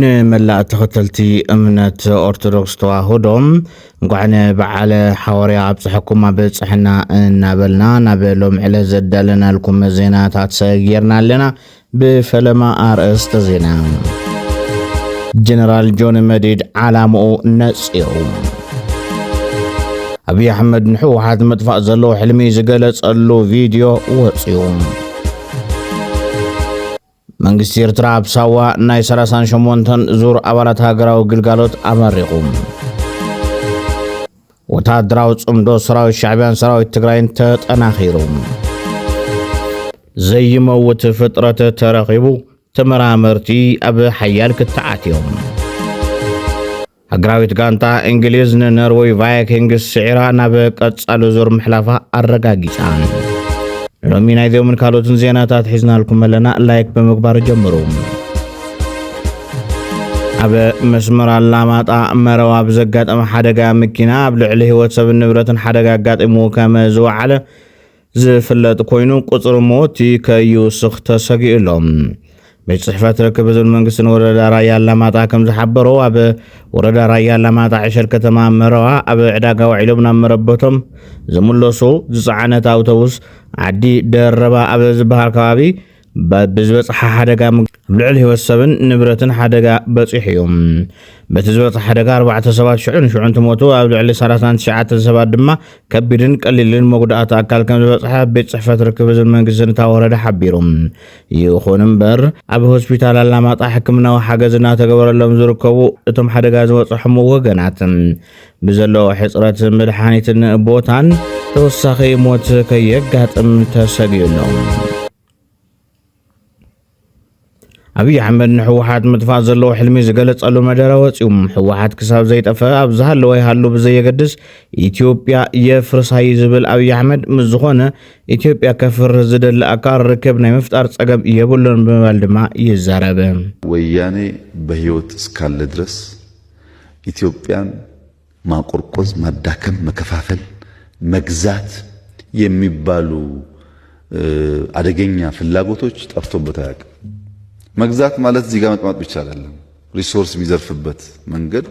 نملا تختلتي أمنة أرثوذكس تواهدهم قعنا بعلى حواري عبس حكومة بصحنا نابلنا نابلهم على زدلنا لكم زينات هتسيرنا لنا بفلما أرأس تزينا جنرال جون مديد علامه نسيهم أبي أحمد نحو حد مدفع زلو حلمي زقلت له فيديو وصيهم መንግስት ኤርትራ ብሳዋ ናይ 38 ዙር አባላት ሀገራዊ ግልጋሎት አመሪቁም ወታደራዊ ጽምዶ ሰራዊት ሻዕቢያን ሰራዊት ትግራይን ተጠናኺሮም ዘይመውት ፍጥረት ተረኺቡ ተመራመርቲ ኣብ ሓያል ክትዓትዮም ሀገራዊት ጋንታ እንግሊዝ ኖርዌይ ቫይኪንግስ ስዒራ ናብ ቀጻሉ ዙር ምሕላፋ አረጋጊጻን لومي نايديو من كالوتن زيناتات حزنا لكم لنا لايك بمقبار جمروم أبا مسمر اللامات أمروا بزقات أم حدقا مكينا بلعليه واتساب النبرة حدقا قات إموكا مازو على زفلت كوينو قطر موتي كيوسخ تساقي لهم بيت صحفات ركبت المنقسن ورد رايا اللامات كم زحبروا أبا ورد رايا اللامات عشر كتما مروا أبا عداقا وعلوبنا مربطهم زمولوسو زعانة أوتوبوس عدي دربا أبا زبهار كوابي بزبط حدقا بلعل هو السبن نبرة حدقا بصيحيهم بتزبط حدقا 4 سبات شعون تموتوا بلعل سارتان شعات سبات دما كبيرن قليلين موجودات أكل كم زبط بيت صحفات ركبت المنقسن تاورد حبيرهم يخونن بر أبا هوسبيتال اللامات حكمنا وحاجزنا تقبر اللهم زركبو اتم حدقا زبط حمو وقناتن بزلو حصرات مدحانيت بوتان توسخي موت كيقات تساقينهم أبي أحمد حوحات متفاضل له حلمي زقلت قالوا مدروات يوم حوحات كساب زي طفا ابزهل لو يحلو بزي قدس إثيوبيا يفرس هاي زبل أبي أحمد مزخونه إثيوبيا كفر زدل أكار ركبنا مفتار صقب يبولن بمالدما يزاربه وياني بهيوت سكال درس إثيوبيان ما قرقز ما داكم مكفافل مجزات يميبالو አደገኛ ፍላጎቶች ጠፍቶበት አያውቅም መግዛት ማለት እዚህ ጋር መጥማት ብቻ አይደለም ሪሶርስ የሚዘርፍበት መንገድ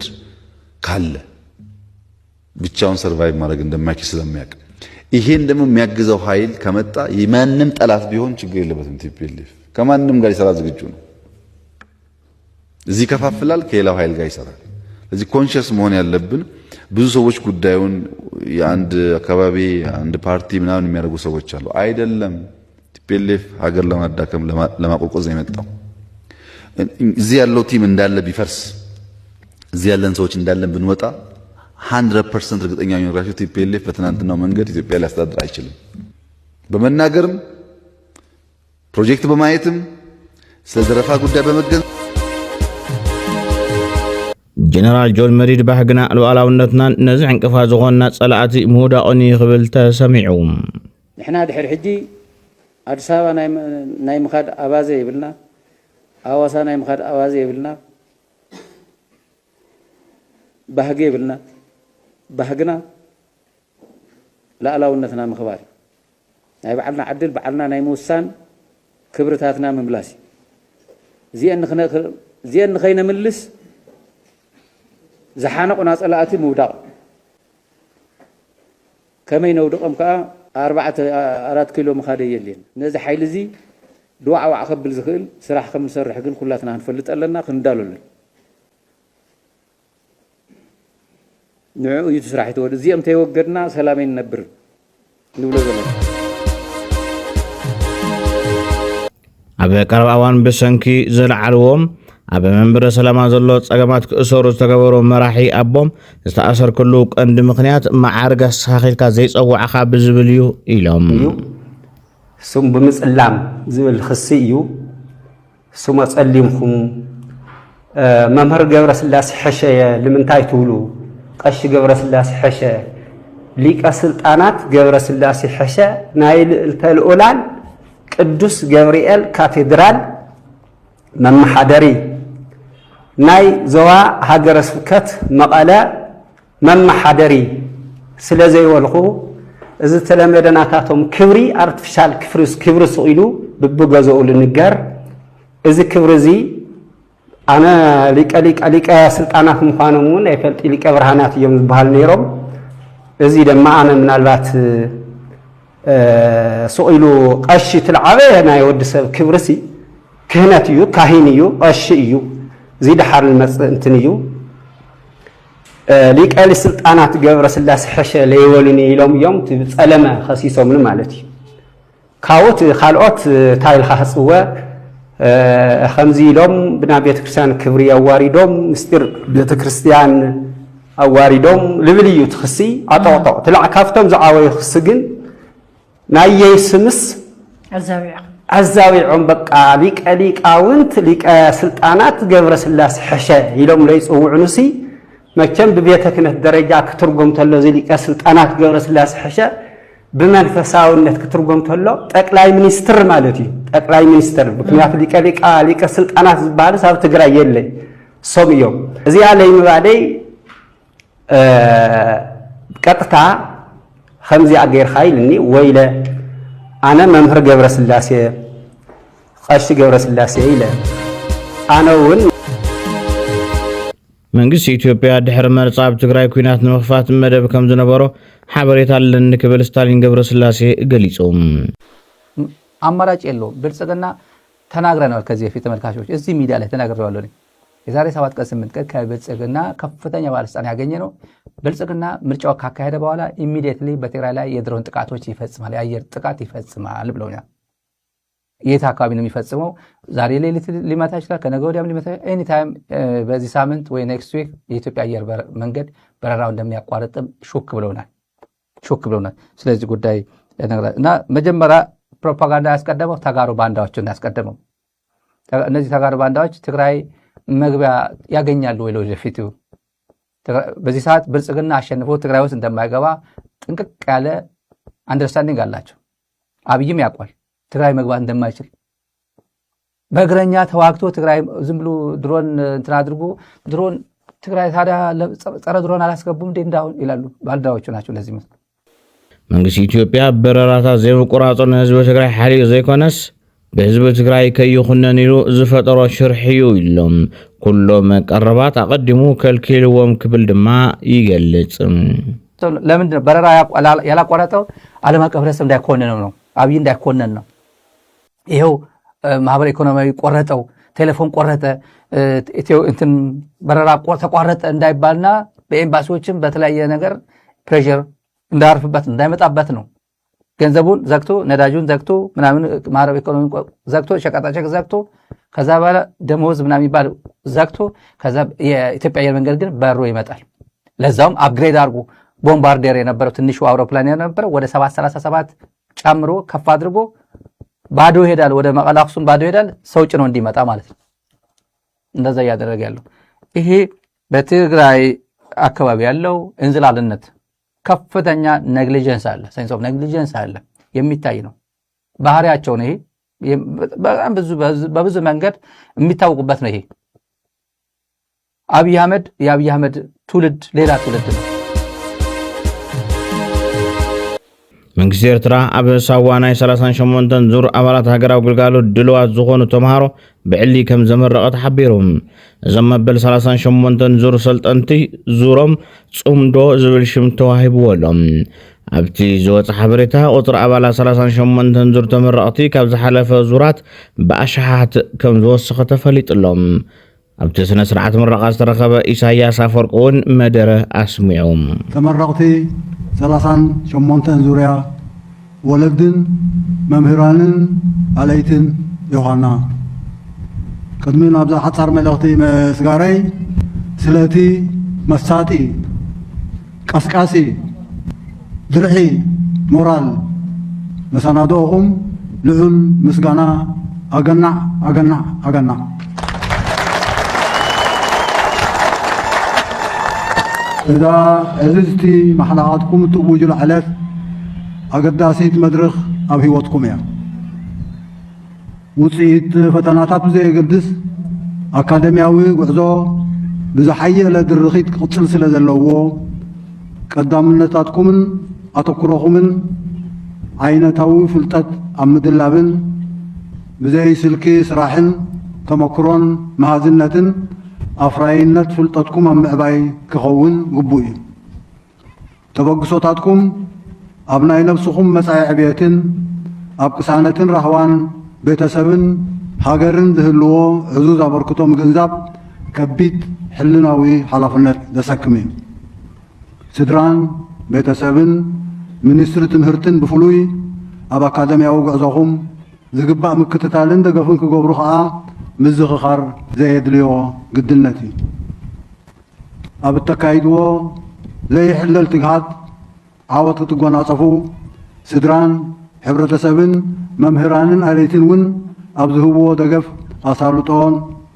ካለ ብቻውን ሰርቫይቭ ማድረግ እንደማይችል ስለሚያውቅ ይሄን ደግሞ የሚያግዘው ኃይል ከመጣ የማንንም ጠላት ቢሆን ችግር የለበትም ቲፒኤልኤፍ ከማንንም ጋር ይሰራ ዝግጁ ነው እዚህ ከፋፍላል ከሌላው ኃይል ጋር ይሰራል ስለዚህ ኮንሺየስ መሆን ያለብን ብዙ ሰዎች ጉዳዩን የአንድ አካባቢ አንድ ፓርቲ ምናምን የሚያደርጉ ሰዎች አሉ አይደለም ቲፒኤልኤፍ ሀገር ለማዳከም ለማቆቆዝ የመጣው እዚህ ያለው ቲም እንዳለ ቢፈርስ እዚህ ያለን ሰዎች እንዳለን ብንወጣ 100% እርግጠኛ ነኝ ራሱ ቲፒኤልኤፍ በትናንትናው መንገድ ኢትዮጵያ ሊያስተዳድር አይችልም በመናገርም ፕሮጀክት በማየትም ስለዘረፋ ጉዳይ በመገንዘብ جنرال جون مريد بحقنا الولاونتنا نزع انقفا زغوننا صلاتي مهودا اوني خبل تسمعهم نحنا دحر حجي ادس ابا ناي مخاد ابازي يبلنا اواسا ناي مخاد اوازي يبلنا بحقي يبلنا بحقنا لا الاونتنا مخبار ناي بعلنا عدل بعلنا ناي موسان كبرتاتنا مملاسي زين خينا ملس زحانقنا صلاتي موداق كما ينودقم كا 4 كيلو مخادي يلين نزي حيل زي دواع وعقبل زخيل سراح كم نسرح كن كلاتنا نفلط لنا خندالول نعو يتسرح تود زي ام تيوقدنا سلامين نبر نولو زمان ابي قرباوان بسنكي زلعلوم أبا منبر سلامة زلوت أجمعت كأسر استجبروا مراحي أبوم استأثر كله عند مقنعات مع عرقة ساخيل كزيس أو عقاب زبليو إلهم ثم بمسلم زبل خصيو ثم أسلمكم ممر جبرس اللاس حشايا لمن تايتولو قش جبرس اللاس حشايا ليك السلطانات جبرس اللاس حشا نايل الأولان قدوس جبريل كاتدرال ممحدري ناي زوا هاجر سكت مقالة ممحدري سلازي والخو إذا تلمدنا كاتهم كبري artificial كبرس قيلو ببجازو للنجار إذا كبرزي أنا لك سلطانات مخانمون يفلت لك برهانات يوم بهالنيروم إذا لما أنا من البات سئلوا قش تلعبه أنا يود سب كبرسي كهناتيو كاهينيو قشيو زيد حار المسنتنيو ليك السلطانات جبر سلاس حشة ليولني يوم تسألما خسيسهم من مالتي كاوت خالوت تايل خاصوا خمزي لهم بنا بيت كريستيان كبري أواردهم مستر بيت كريستيان أواردهم لبليو تخسي عطاطا طلع كافتهم زعاوي خسجن نايي سمس الزاوية بقى ليك أونت ليك سلطانات جبر سلاس حشة يلوم ليس وعنسي ما كان ببيتك إن الدرجة كترجم تلو زي ليك سلطانات جبر سلاس حشة بمنفساو إنك كترجم تلو تقلاي منستر مالتي تقلاي منستر بكميات ليك سلطانات زبالة صار تقرأ يلي صبيو زي على مبادئ قطعة خمسة أجير خايلني ويله أنا ممهر جبر سلاسي قش جبر سلاسي إلى أنا ون መንግስት ኢትዮጵያ ድሕረ መርጻብ ትግራይ ኩናት ንመኽፋት መደብ ከም ዝነበሮ ሓበሬታ አለን ክብል ስታሊን ገብረስላሴ ገሊጾም አማራጭ የለውም ብልጽግና ተናግረናል። ከዚህ በፊት ተመልካቾች እዚህ ሚዲያ ላይ ተናግረዋል። የዛሬ 7 ቀን 8 ቀን ከብልጽግና ከፍተኛ ባለስልጣን ያገኘ ነው። ብልጽግና ምርጫው ካካሄደ በኋላ ኢሚዲየትሊ በትግራይ ላይ የድሮን ጥቃቶች ይፈጽማል፣ የአየር ጥቃት ይፈጽማል ብለውኛል። የት አካባቢ ነው የሚፈጽመው? ዛሬ ሌሊት ሊመታ ይችላል፣ ከነገ ወዲያም ሊመታ ኤኒ ታይም በዚህ ሳምንት ወይ ኔክስት ዊክ የኢትዮጵያ አየር መንገድ በረራው እንደሚያቋርጥም ሹክ ብለውናል። ስለዚህ ጉዳይ እና መጀመሪያ ፕሮፓጋንዳ ያስቀደመው ተጋሩ ባንዳዎችን ያስቀደመው። እነዚህ ተጋሩ ባንዳዎች ትግራይ መግቢያ ያገኛሉ ወይ ለወደፊቱ? በዚህ ሰዓት ብልጽግና አሸንፎ ትግራይ ውስጥ እንደማይገባ ጥንቅቅ ያለ አንደርስታንዲንግ አላቸው። አብይም ያውቃል ትግራይ መግባት እንደማይችል። በእግረኛ ተዋግቶ ትግራይ ዝም ብሎ ድሮን እንትን አድርጎ ድሮን ትግራይ ታዲያ ጸረ ድሮን አላስገቡም እንዴ እንዳው ይላሉ ባልዳዎቹ ናቸው። ለዚህ መንግስት ኢትዮጵያ በረራታት ዘይመቆራጾን ህዝብ ትግራይ ሓሪቅ ዘይኮነስ በህዝብ ትግራይ ከይኹነን ኢሉ ዝፈጠሮ ሽርሕዩ ኢሎም ኩሎም ቀረባት አቀድሙ ከልክልዎም ክብል ድማ ይገልጽ። ለምን በረራ ያላቋረጠው ዓለም አቀፍ ህብረተሰብ እንዳይኮነነው ነው። አብይ እንዳይኮነን ነው። ይሄው ማህበራዊ ኢኮኖሚያዊ ቆረጠው፣ ቴሌፎን ቆረጠ፣ እንትን በረራ ተቋረጠ እንዳይባልና በኤምባሲዎችም በተለያየ ነገር ፕሬሸር እንዳያርፍበት እንዳይመጣበት ነው። ገንዘቡን ዘግቶ ነዳጁን ዘግቶ ምናምን ማህበራዊ ኢኮኖሚ ዘግቶ ሸቀጣሸቀጥ ዘግቶ ከዛ በኋላ ደሞዝ ምናምን ይባል ዘግቶ ከዛ የኢትዮጵያ አየር መንገድ ግን በሮ ይመጣል። ለዛውም አፕግሬድ አድርጎ ቦምባርዴር የነበረው ትንሹ አውሮፕላን የነበረው ወደ 737 ጨምሮ ከፍ አድርጎ ባዶ ይሄዳል። ወደ መቀለ አክሱም ባዶ ይሄዳል። ሰው ጭኖ እንዲመጣ ማለት ነው። እንደዛ ያደረገ ያለው ይሄ በትግራይ አካባቢ ያለው እንዝላልነት ከፍተኛ ኔግሊጀንስ አለ። ሳይንስ ኦፍ ኔግሊጀንስ አለ የሚታይ ነው። ባህሪያቸው ነው። ይሄ በጣም በብዙ መንገድ የሚታወቁበት ነው። ይሄ የአብይ አህመድ ትውልድ ሌላ ትውልድ ነው። መንግስት ኤርትራ ኣብ ሳዋናይ 38 ዙር ኣባላት ሃገራዊ ግልጋሎት ድልዋት ዝኾኑ ተምሃሮ ብዕሊ ከም ዘመረቐት ሓቢሮም እዞም መበል 38 ዙር ሰልጠንቲ ዙሮም ጽምዶ ዝብል ሽም ተዋሂብዎሎም ኣብቲ ዝወፅእ ሓበሬታ ቁጥሪ ኣባላት 38 ዙር ተመረቕቲ ካብ ዝሓለፈ ዙራት ብኣሽሓት ከም ዝወሰኸ ተፈሊጡሎም ኣብቲ ስነ ስርዓት ምረቓ ዝተረኸበ ኢሳያስ አፈወርቂ እውን መደረ ኣስሚዖም ተመረቕቲ 38 ዙርያ ወለድን መምህራንን ኣለይትን ይኾና ቅድሚ ናብዛ ሓፃር መልእኽቲ መስጋረይ ስለቲ መሳጢ ቀስቃሲ ድርዒ ሞራል መሰናዶኹም ልዑል ምስጋና ኣገናዕ إذا عززتي محلقاتكم تقوجوا العلف أقداسيت مدرخ أو هيوتكم يا وصيت فتناتات زي قدس أكاديمياوي وعزو بزحية لدرخيت قتل سلة اللوو قدام النتاتكم أتكرهكم عينتاوي فلتت أمد اللابن بزي سلكي سراحن ተመክሮን መሃዝነትን ኣፍራይነት ፍልጠትኩም ኣብ ምዕባይ ክኸውን ግቡእ እዩ ተበግሶታትኩም ኣብ ናይ ነፍስኹም መጻኢ ዕብየትን ኣብ ቅሳነትን ራህዋን ቤተሰብን ሃገርን ዝህልዎ ዕዙዝ ኣበርክቶ ምግንዛብ ከቢድ ሕልናዊ ሓላፍነት ዘሰክም እዩ ስድራን ቤተሰብን ሚኒስትሪ ትምህርትን ብፍሉይ ኣብ ኣካደምያዊ ጉዕዞኹም ዝግባእ ምክትታልን ደገፍን ክገብሩ ከዓ ምዝኽኻር ዘየድልዮ ግድነት እዩ ኣብ እተካይድዎ ዘይሕለል ትግሃት ዓወት ክትጎናጸፉ ስድራን ሕብረተሰብን መምህራንን ኣሌትን እውን ኣብ ዝህብዎ ደገፍ ኣሳልጦን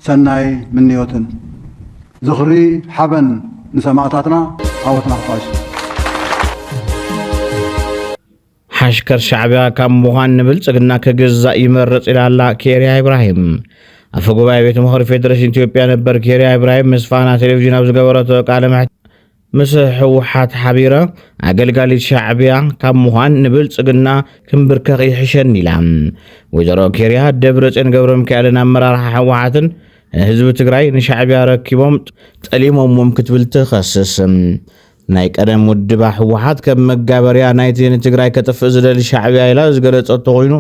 ሰናይ ምንዮትን ዝኽሪ ሓበን ንሰማዕታትና ዓወትና ክፋሽ ሓሽከር ሻዕብያ ካብ ምዃን ንብልጽግና ክግዛእ ይመርጽ ኢላላ ኬርያ ኢብራሂም ኣፈ ጉባኤ ቤተ ምኽሪ ፌደሬሽን ኢትዮጵያ ነበር ኬርያ ኢብራሂም ምስ ፋና ቴሌቪዥን ኣብ ዝገበረቶ ቃለ መሕትት ምስ ሕወሓት ሓቢረ ኣገልጋሊት ሻዕብያ ካብ ምዃን ንብልጽግና ክንብርከኽ ይሕሸን ኢላ ወይዘሮ ኬርያ ደብረጽዮን ገብረ ሚካኤልን ኣመራርሓ ሕወሓትን ህዝቢ ትግራይ ንሻዕብያ ረኪቦም ጠሊሞም ክትብል ትኸስስ ናይ ቀደም ውድባ ሕወሓት ከም መጋበርያ ናይቲ ንትግራይ ከጥፍእ ዝደሊ ሻዕብያ ኢላ ዝገለጸቶ ኮይኑ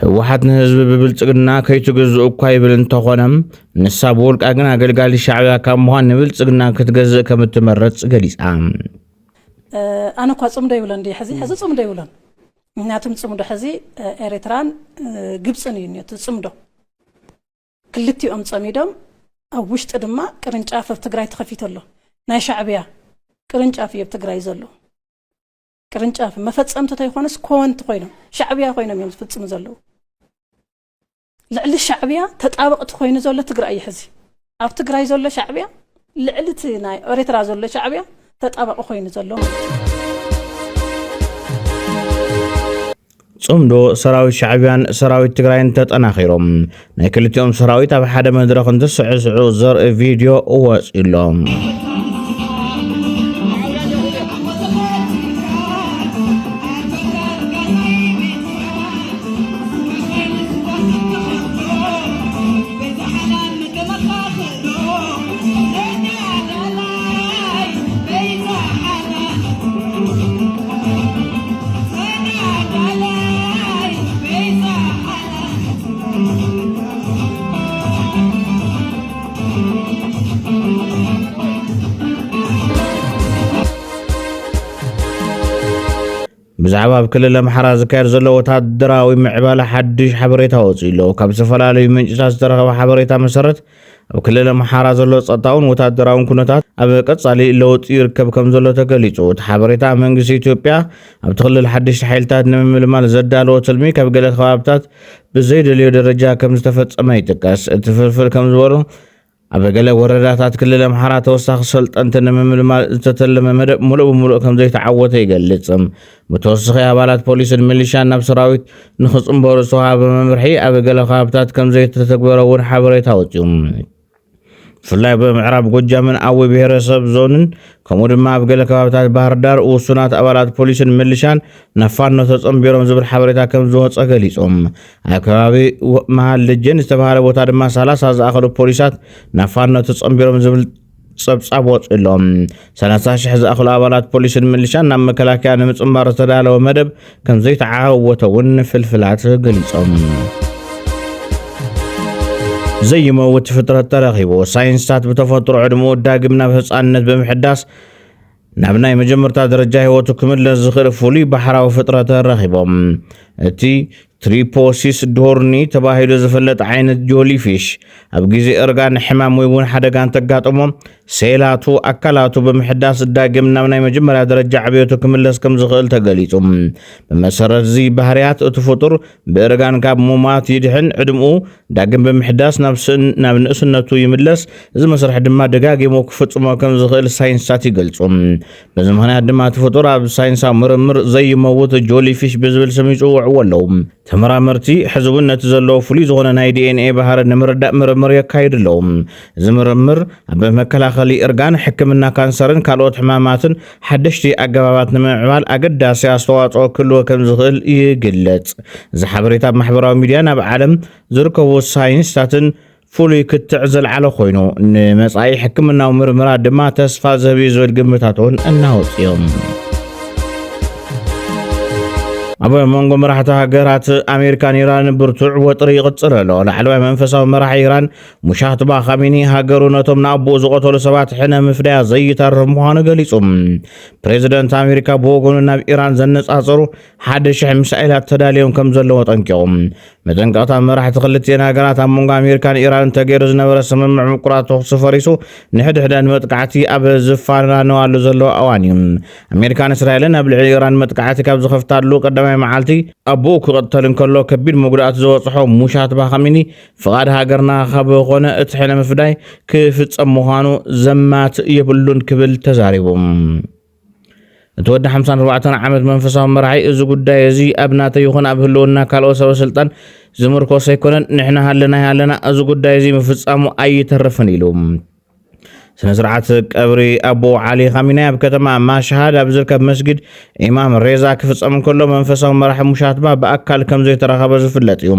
ሕወሓት ንህዝቢ ብብልጽግና ከይትግዝኡ እኳ ይብል እንተኾነም ንሳ ብውልቃ ግን ኣገልጋሊ ሻዕብያ ካብ ምዃን ንብልጽግና ክትገዝእ ከም እትመርጽ ገሊጻ ኣነ እኳ ጽምዶ ይብለን ዲ ሕዚ ጽምዶ ይብለን ምክንያቱም ጽምዶ ሕዚ ኤርትራን ግብፅን እዩ ነቲ ጽምዶ ክልቲኦም ጸሚዶም ኣብ ውሽጢ ድማ ቅርንጫፍ ኣብ ትግራይ ተኸፊት ኣሎ ናይ ሻዕብያ ቅርንጫፍ እዩ ኣብ ትግራይ ዘሎ ቅርንጫፍ መፈጸምቲ ተይኾነስ ኮወንቲ ኮይኖም ሻዕብያ ኮይኖም እዮም ዝፍጽሙ ዘለዉ ልዕሊ ሻዕብያ ተጣበቕቲ ኮይኑ ዘሎ ትግራይ እዩ ሕዚ ኣብ ትግራይ ዘሎ ሻዕብያ ልዕሊቲ ናይ ኤርትራ ዘሎ ሻዕብያ ተጣበቕ ኮይኑ ዘሎ ጽምዶ ሰራዊት ሻዕብያን ሰራዊት ትግራይን ተጠናኺሮም ናይ ክልቲኦም ሰራዊት ኣብ ሓደ መድረኽ እንትስዕስዑ ዘርኢ ቪድዮ ወፂሎም ብዛዕባ ኣብ ክልል ኣምሓራ ዝካየድ ዘሎ ወታደራዊ ምዕባለ ሓድሽ ሓበሬታ ወፂሉ ካብ ዝተፈላለዩ ምንጭታት ዝተረኸበ ሓበሬታ መሰረት ኣብ ክልል ኣምሓራ ዘሎ ጸጥታውን ወታደራውን ኩነታት ኣብ ቀጻሊ ለውጢ ይርከብ ከም ዘሎ ተገሊጹ እቲ ሓበሬታ መንግስቲ ኢትዮጵያ ኣብ ክልል ሓድሽ ሓይልታት ንምምልማል ዘዳለዎ ትልሚ ካብ ገለ ከባቢታት ብዘይደልዮ ደረጃ ከም ዝተፈጸመ ይጥቀስ እቲ ፍልፍል ከም ዝበሉ ኣብ ገለ ወረዳታት ክልል ኣምሓራ ተወሳኺ ሰልጠንቲ ንምምልማል ዝተተለመ መደብ ሙሉእ ብሙሉእ ከም ዘይተዓወተ ይገልጽ ብተወሳኺ ኣባላት ፖሊስን ሚሊሻን ናብ ሰራዊት ንኽጽምበሩ ዝተዋሃበ መምርሒ ኣብ ገለ ከባቢታት ከም ዘይተተግበረ እውን ሓበሬታ ወፂኡ ብፍላይ ብምዕራብ ጎጃምን ኣዊ ብሄረሰብ ዞንን ከምኡ ድማ ኣብ ገለ ከባቢታት ባህር ዳር ውሱናት ኣባላት ፖሊስን ሚሊሻን ናብ ፋኖ ተጸምቢሮም ዝብል ሓበሬታ ከም ዝወፀ ገሊጾም ኣብ ከባቢ መሃል ልጅን ዝተባሃለ ቦታ ድማ 30 ዝኣኸሉ ፖሊሳት ናብ ፋኖ ተጸምቢሮም ዝብል ጸብጻብ ወፂሎም 30,000 ዝኣኸሉ ኣባላት ፖሊስን ሚሊሻን ናብ መከላከያ ንምጽምባር ዝተዳለወ መደብ ከም ዘይተዓወተ እውን ፍልፍላት ገሊጾም ዘይመውት ፍጥረት ተረኺቡ ሳይንስታት በተፈጥሮ ዕድሜኡ ዳግም ናብ ህፃንነት በመሕዳስ ናብ ናይ መጀመርታ ደረጃ ህይወቱ ክምለስ ዝኽእል ፍሉይ ባሕራዊ ፍጥረት ተረኺቦም እቲ ትሪፖሲስ ዶርኒ ተባሂሉ ዝፍለጥ ዓይነት ጆሊፊሽ ኣብ ግዜ እርጋን ሕማም ወይ እውን ሓደጋ እንተጋጥሞም ሴላቱ ኣካላቱ በመሕዳስ ዳግም ናብ ናይ መጀመርያ ደረጃ ዕብየቱ ክምለስ ከም ዝኽእል ተገሊጹ ብመሰረት እዚ ባህርያት እቲ ፍጡር ብእርጋን ካብ ሙማት ይድሕን ዕድምኡ ዳግም በመሕዳስ ናብ ንእስነቱ ይምለስ እዚ መስርሕ ድማ ደጋጊሙ ክፍጽሞ ከም ዝኽእል ሳይንስታት ይገልጹ በዚ ምኽንያት ድማ እቲ ፍጡር ኣብ ሳይንሳዊ ምርምር ዘይመውት ጆሊፊሽ ብዝብል ስም ይጽውዕዎ ኣለዉ ተመራመርቲ ሕዚ እውን ነቲ ዘለዎ ፍሉይ ዝኾነ ናይ ዲኤንኤ ባህሪ ንምርዳእ ምርምር የካይዱ ኣለዉ እዚ ምርምር ኣብ መከላኸሊ እርጋን ሕክምና ካንሰርን ካልኦት ሕማማትን ሓደሽቲ ኣገባባት ንምዕባል ኣገዳሲ ኣስተዋፅኦ ክህልዎ ከም ዝኽእል ይግለጽ እዚ ሓበሬታ ኣብ ማሕበራዊ ሚድያ ናብ ዓለም ዝርከቡ ሳይንስታትን ፍሉይ ክትዕዘል ዓለ ኮይኑ ንመጻኢ ሕክምናዊ ምርምራት ድማ ተስፋ ዝህብ ዝብል ግምታት እውን እናውፅዮም ኣብ መንጎ መራሕቲ ሃገራት ኣሜሪካን ኢራን ብርቱዕ ወጥሪ ይቕጽል ኣሎ ላዕለዋይ መንፈሳዊ መራሒ ኢራን ሙሻትባ ኻሜኒ ሃገሩ ነቶም ንኣቦኡ ዝቐተሉ ሰባት ሕነ ምፍዳያ ዘይተርፍ ምዃኑ ገሊጹ ፕሬዚደንት ኣሜሪካ ብወገኑ ናብ ኢራን ዘነጻጸሩ 1,000 ሚሳኤላት ተዳልዮም ከም ዘለዎ ጠንቂቖም መጠንቀቕታ መራሕቲ ክልቲአን ሃገራት ኣብ መንጎ ኣሜሪካን ኢራን ተገይሩ ዝነበረ ስምምዕ ምቁራት ተኹሲ ፈሪሱ ንሕድሕደን መጥቃዕቲ ኣብ ዝፋናነዋሉ ዘለዎ እዋን እዩ ኣሜሪካን እስራኤልን ኣብ ልዕሊ ኢራን መጥቃዕቲ ካብ ዝኸፍታሉ ቀዳማይ መዓልቲ ኣቦኡ ክቕተል እንከሎ ከቢድ መጉዳእቲ ዝበፅሖ ሙሻትባ ኻሜኒ ፍቓድ ሃገርና ካብ ኮነ እቲ ሕነ ምፍዳይ ክፍጸም ምዃኑ ዘማት የብሉን ክብል ተዛሪቦም እቲ ወዲ 54 ዓመት መንፈሳዊ መራሒ እዚ ጉዳይ እዚ ኣብ ናተ ይኹን ኣብ ህልውና ካልኦት ሰበስልጣን ዝምርኮስ ኣይኮነን ንሕና ሃለና እዚ ጉዳይ እዚ ምፍጻሙ ኣይተርፍን ኢሉ ስነ ስርዓት ቀብሪ ኣቦ ዓሊ ኻሜኒ ኣብ ከተማ ማሽሃድ ኣብ ዝርከብ መስጊድ ኢማም ሬዛ ክፍጸም እንከሎ መንፈሳዊ መራሒ ሙሻትባ ብኣካል ከም ዘይተረኸበ ዝፍለጥ እዩ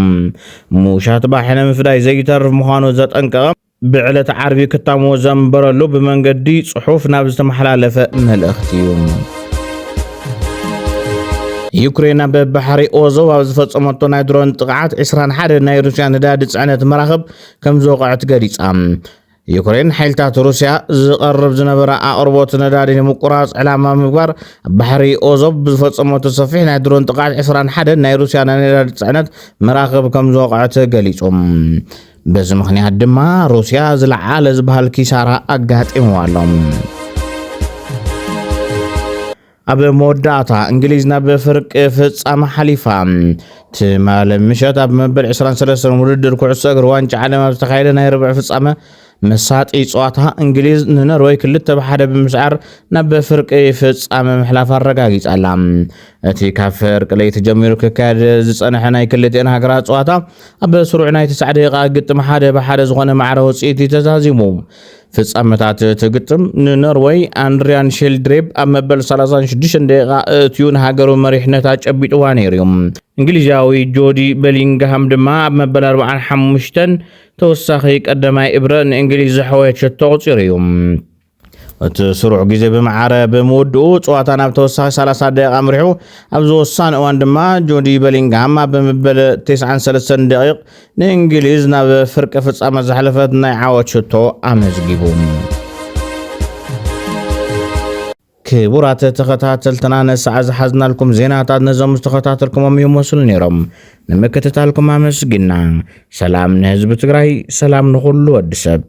ሙሻትባ ሕነ ምፍዳይ ዘይተርፍ ምዃኑ ዘጠንቀቐ ብዕለት ዓርቢ ክታምዎ ዘንበረሉ ብመንገዲ ጽሑፍ ናብ ዝተመሓላለፈ መልእኽቲ እዩ ዩክሬን ኣብ ባሕሪ ኦዞቭ ኣብ ዝፈጸመቶ ናይ ድሮን ጥቃዓት 21 ናይ ሩስያ ነዳዲ ጽዕነት መራኸብ ከም ዝወቕዐት ገሊጻ ዩክሬን ሓይልታት ሩስያ ዝቐርብ ዝነበረ ኣቕርቦት ነዳዲ ንምቁራጽ ዕላማ ምግባር ባሕሪ ኦዞቭ ብዝፈጸመቶ ሰፊሕ ናይ ድሮን ጥቃዓት 21 ናይ ሩስያ ነዳዲ ጽዕነት መራኸብ ከም ዝወቕዐት ገሊጹ በዚ ምኽንያት ድማ ሩስያ ዝለዓለ ዝበሃል ኪሳራ ኣጋጢምዋ ኣሎ ኣብ መወዳእታ እንግሊዝ ናብ ፍርቂ ፍጻመ ሓሊፋ ትማል ምሸት ኣብ መበል 23 ውድድር ኩዕሶ እግሪ ዋንጫ ዓለም ኣብ ዝተኻየደ ናይ ርብዕ ፍጻመ መሳጢ ጸዋታ እንግሊዝ ንኖርዌይ 2-1 ብምስዓር ናብ ፍርቂ ፍጻመ ምሕላፍ ኣረጋጊጻላ እቲ ካብ ፍርቂ ለይቲ ጀሚሩ ክካየድ ዝጸንሐ ናይ ክልቲአን ሃገራት ጸዋታ ኣብ ስሩዕ ናይ 9 ደቂቓ ግጥም 1-1 ዝኾነ ማዕረ ውጽኢት ተዛዚሙ ፍጻመታት ትግጥም ንኖርዌይ ኣንድሪያን ሼልድሬብ ኣብ መበል 36 ደቂቓ እትዩ ንሃገሩ መሪሕነት ጨቢጥዋ ነይሩ እንግሊዛዊ ጆዲ ቤሊንግሃም ድማ ኣብ መበል 45 ተወሳኺ ቀዳማይ እብረ ንእንግሊዝ ዝሕወት ሸቶ ቁፂር እዩ እቲ ስሩዕ ግዜ ብማዕረ ብምውድኡ ጸዋታ ናብ ተወሳኺ 30 ደቂቓ ምሪሑ ኣብ ዝወሳነ እዋን ድማ ጆዲ ቤሊንግሃም ኣብ መበል 93 ደቂቕ ንእንግሊዝ ናብ ፍርቂ ፍጻመ ዝሓለፈት ናይ ዓወት ሸቶ ኣመዝጊቡ ክቡራት ተኸታተልትና ነሰዓ ዝሓዝናልኩም ዜናታት ነዞም ዝተኸታተልኩሞም ይመስሉ ነይሮም ንምክትታልኩም ኣመስጊና ሰላም ንህዝቢ ትግራይ ሰላም ንኹሉ ወዲ ሰብ